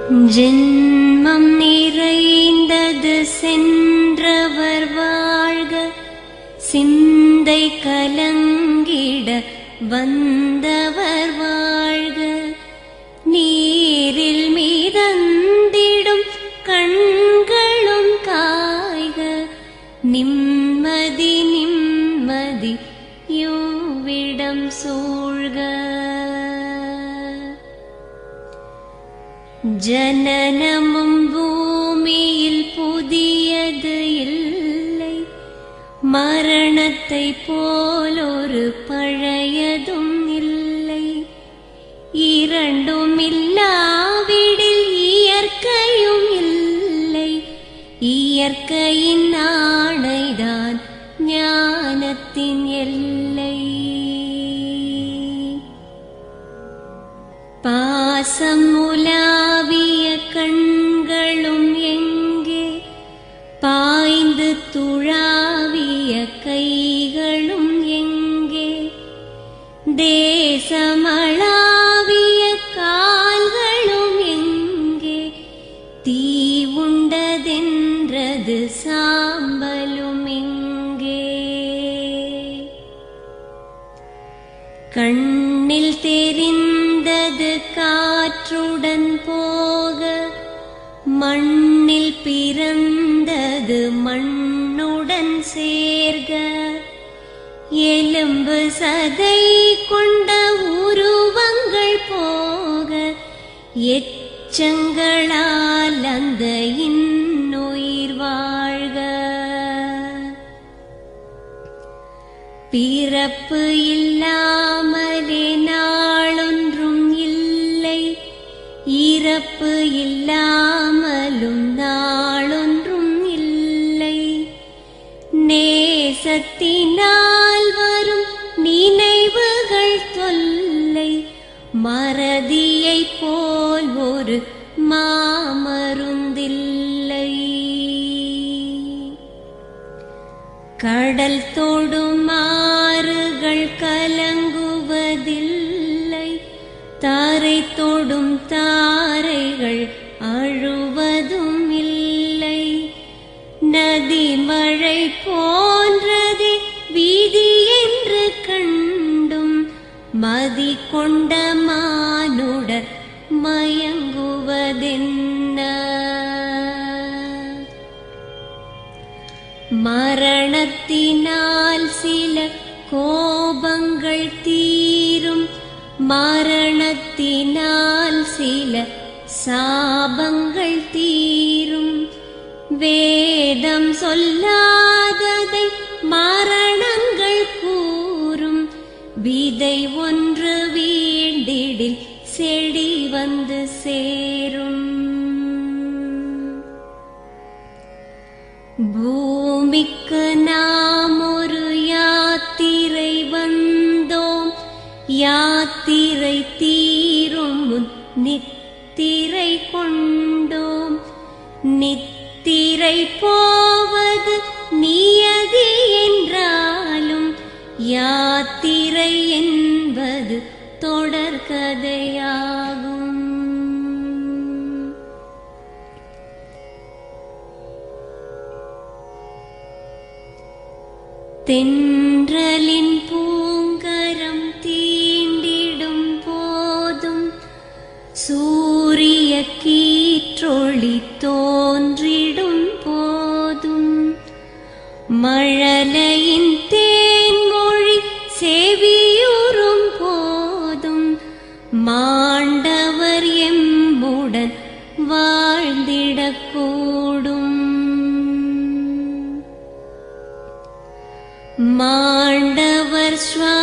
ஜென்மம் நிறைந்தது சென்றவர் வாழ்க, சிந்தை கலங்கிட வந்தவர் வாழ்க, நீரில் மிதந்திடும் கண்களும் காய்க, நிம்மதி நிம்மதி யோவிடம் சூழ்க. ஜனனமும் பூமியில் புதியது இல்லை, மரணத்தை போலொரு பழையதும் இல்லை, இரண்டும் இல்லாவிடில் இயற்கையும் இல்லை, இயற்கையின் ஆணைதான் ஞானத்தின் எல்லை. பாசம் உலாவிய கண்களும் எங்கே, பாய்ந்து துழாவிய கைகளும் எங்கே, தேசமளாவிய கால்களும் எங்கே, தீ உண்டதென்றது சாம்பலும் எங்கே. கண்ணில் தெரிந்தது காற்றுடன் போக, மண்ணில் பிறந்தது மண்ணுடன் சேர்க, எலும்பு சதை கொண்ட உருவங்கள் போக, எச்சங்களால் அந்த இன்னுயிர் வாழ்க. பிறப்பு இல்லாமலே நாளொன்றும் இல்லை, இறப்பு இல்லாமலும் நாளொன்றும் இல்லை, நேசத்தினால் வரும் நினைவுகள் தொல்லை, மறதியை போல் ஒரு மாமருந்தில்லை. கடல் தொடும் ஆறுகள் கலங்குவதில்லை, தாரை தொடும் தாரைகள் அழுவதும் இல்லை, நதி மழை போன்றதே வீதி என்று கண்டும், மதி கொண்ட மானுடர் மயங்குவதென்ன. மரணத்தினால் சில கோபங்கள் தீரும், மரணத்தினால் சில சாபங்கள் தீரும், வேதம் சொல்லாததை மரணங்கள் கூறும், விதை ஒன்று வீண்டிடில் செடி வந்து சேரும். பூமிக்கு நாம் ஒரு யாத்திரை வந்தோம், யாத்திரை தீரும் முன் நித்திரை கொண்டோம், நித்திரை போவது நியதி என்றாலும், யாத்திரை என்பது தொடர்கதையாகும். தென்றலின் பூங்கரம் தீண்டிடும் போதும், சூரிய கீற்றொளி தோன்றிடும் போதும், மழலையின் தேன்மொழி செவியுறும் போதும், மாண்டவர் எம்முடன் வாழ்ந்திடக்கூடும். மாண்டவர் ஸ்வா